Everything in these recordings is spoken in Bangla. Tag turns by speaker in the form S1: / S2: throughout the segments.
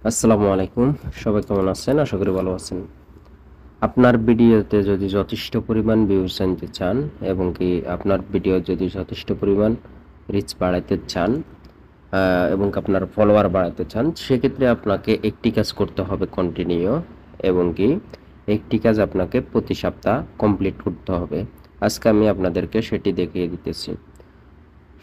S1: আসসালামু আলাইকুম। সবাই কেমন আছেন? আশা করি ভালো আছেন। আপনার ভিডিওতে যদি যথেষ্ট পরিমাণ ভিউজ আনতে চান এবং কি আপনার ভিডিও যদি যথেষ্ট পরিমাণ রিচ বাড়াইতে চান এবং আপনার ফলোয়ার বাড়াতে চান, সেক্ষেত্রে আপনাকে একটি কাজ করতে হবে কন্টিনিউ, এবং কি একটি কাজ আপনাকে প্রতি সপ্তাহ কমপ্লিট করতে হবে। আজকে আমি আপনাদেরকে সেটি দেখিয়ে দিতেছি।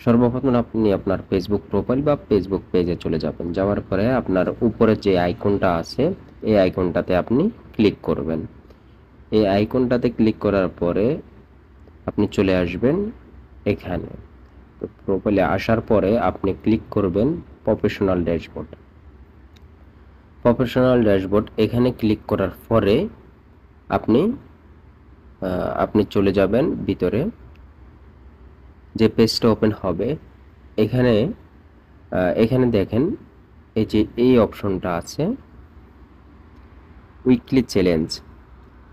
S1: সর্বপ্রথম আপনি আপনার ফেসবুক প্রোফাইল বা ফেসবুক পেজে চলে যাবেন। যাওয়ার পরে আপনার উপরে যে আইকনটা আছে, এই আইকনটাতে আপনি ক্লিক করবেন। এই আইকনটাতে ক্লিক করার পরে আপনি চলে আসবেন এখানে। তো প্রোফাইলে আসার পরে আপনি ক্লিক করবেন প্রফেশনাল ড্যাশবোর্ড। প্রফেশনাল ড্যাশবোর্ড এখানে ক্লিক করার পরে আপনি আপনি চলে যাবেন ভিতরে। যে পেজটা ওপেন হবে, এখানে এখানে দেখেন এই যে এই অপশনটা আছে উইকলি চ্যালেঞ্জ।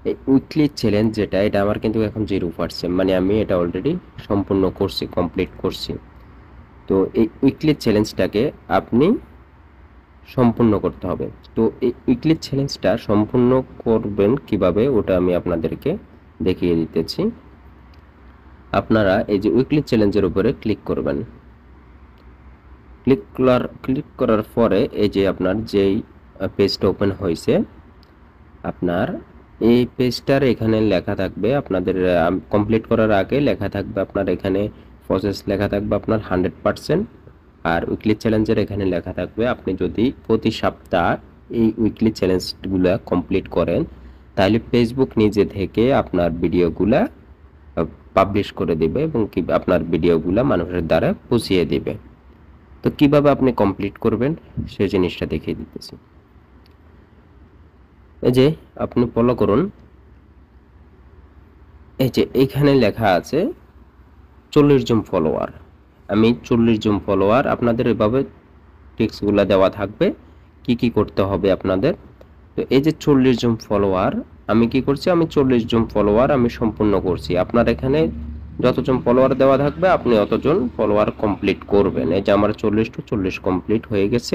S1: এই উইকলি চ্যালেঞ্জ যেটা, এটা আমার কিন্তু এখন 0%, মানে আমি এটা অলরেডি সম্পূর্ণ করছি, কমপ্লিট করছি। তো এই উইকলি চ্যালেঞ্জটাকে আপনি সম্পূর্ণ করতে হবে। তো এই উইকলি চ্যালেঞ্জটা সম্পূর্ণ করবেন কিভাবে, ওটা আমি আপনাদেরকে দেখিয়ে দিতেছি। আপনারা এই যে উইকলি চ্যালেঞ্জের উপরে ক্লিক করবেন। ক্লিক করার পরে এই যে আপনার যেই পেজটা ওপেন হয়েছে, আপনার এই পেজটার এখানে লেখা থাকবে আপনাদের কমপ্লিট করার আগে লেখা থাকবে আপনার এখানে প্রসেস লেখা থাকবে আপনার 100%। আর উইকলি চ্যালেঞ্জের এখানে লেখা থাকবে আপনি যদি প্রতি সপ্তাহ এই উইকলি চ্যালেঞ্জগুলো কমপ্লিট করেন, তাহলে ফেসবুক নিজে থেকে আপনার ভিডিওগুলা পাবলিশ করে দেবে এবং কি আপনার ভিডিওগুলা মানুষের দ্বারা পৌঁছিয়ে দেবে। তো কিভাবে আপনি কমপ্লিট করবেন সেই জিনিসটা দেখিয়ে দিতেছি। এই যে আপনি ফলো করুন। এই যে এইখানে লেখা আছে 40 জন ফলোয়ার। আমি 40 জন ফলোয়ার, আপনাদের এভাবে টিপসগুলো দেওয়া থাকবে কি কি করতে হবে আপনাদের। তো এই যে 40 জন ফলোয়ার আমি কি করছি, আমি 40 জন ফলোয়ার আমি সম্পূর্ণ করছি। আপনার এখানে যতজন ফলোয়ার দেওয়া থাকবে আপনি অতজন ফলোয়ার কমপ্লিট করবেন। এই যে আমার 40 টু 40 কমপ্লিট হয়ে গেছে।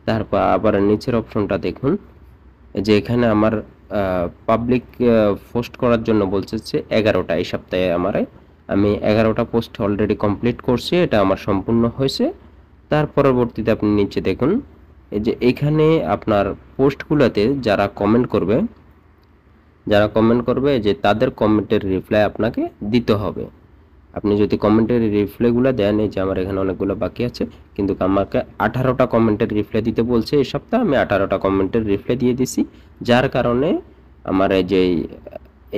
S1: তারপর আবার নিচের অপশনটা দেখুন, যে এখানে আমার পাবলিক পোস্ট করার জন্য বলছে 11টা। এই সপ্তাহে আমি 11টা পোস্ট অলরেডি কমপ্লিট করছি, এটা আমার সম্পূর্ণ হয়েছে। তার পরবর্তীতে আপনি নিচে দেখুন, এই যে এখানে আপনার পোস্টগুলোতে যারা কমেন্ট করবে যে তাদের কমেন্টের রিপ্লাই আপনাকে দিতে হবে। আপনি যদি কমেন্টের রিপ্লাইগুলো দেন, এই যে আমার এখানে অনেকগুলো বাকি আছে, কিন্তু আমাকে 18টা কমেন্টের রিপ্লাই দিতে বলছে এই সপ্তাহে। আমি 18টা কমেন্টের রিপ্লাই দিয়ে দিছি, যার কারণে আমার এই যে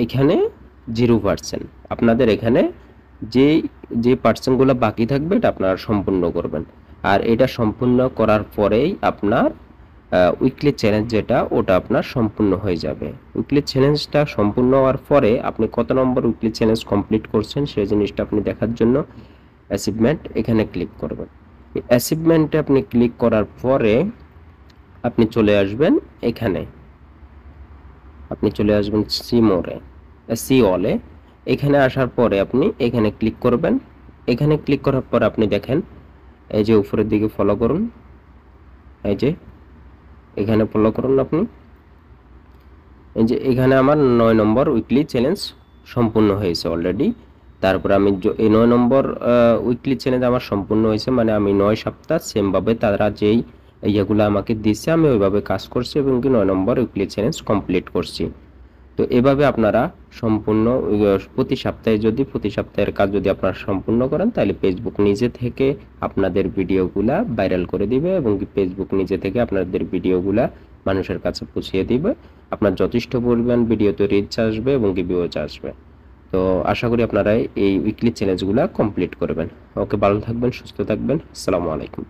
S1: এখানে 0%। আপনাদের এখানে যে যে পার্সেন্টগুলো বাকি থাকবে এটা আপনারা সম্পূর্ণ করবেন। আর এটা সম্পূর্ণ করার পরেই আপনার উইকলি চ্যালেঞ্জ যেটা, ওটা আপনার সম্পূর্ণ হয়ে যাবে। উইকলি চ্যালেঞ্জটা সম্পূর্ণ হওয়ার পরে আপনি কত নম্বর উইকলি চ্যালেঞ্জ কমপ্লিট করছেন সেই জিনিসটা আপনি দেখার জন্য অ্যাচিভমেন্ট এখানে ক্লিক করবেন। এই অ্যাচিভমেন্টে আপনি ক্লিক করার পরে আপনি চলে আসবেন এখানে, আপনি চলে আসবেন সি অলে। এখানে আসার পরে আপনি এখানে ক্লিক করবেন। এখানে ক্লিক করার পর আপনি দেখেন এই যে উপরের দিকে ফলো করুন, এই যে এখানে ফলো করুন আপনি। এই যে এখানে আমার 9 নম্বর উইকলি চ্যালেঞ্জ সম্পূর্ণ হয়েছে অলরেডি। তারপর আমি এই 9 নম্বর উইকলি চ্যালেঞ্জ আমার সম্পূর্ণ হয়েছে, মানে আমি 9 সপ্তাহ সেমভাবে তারা যেই ইয়েগুলো আমাকে দিচ্ছে আমি ওইভাবে কাজ করছি এবং কি 9 নম্বর উইকলি চ্যালেঞ্জ কমপ্লিট করছি। তো এভাবে আপনারা সম্পূর্ণ প্রতি সপ্তাহের কাজ যদি আপনারা সম্পূর্ণ করেন, তাহলে ফেসবুক নিজে থেকে আপনাদের ভিডিওগুলা ভাইরাল করে দিবে এবং ফেসবুক নিজে থেকে আপনাদের ভিডিওগুলা মানুষের কাছে পৌঁছিয়ে দিবে। আপনার যথেষ্ট পরিমাণ ভিডিওতে রিচ আসবে এবং ভিউজ আসবে। তো আশা করি আপনারা এই উইকলি চ্যালেঞ্জগুলা কমপ্লিট করবেন। ওকে, ভালো থাকবেন, সুস্থ থাকবেন। আসসালামু আলাইকুম।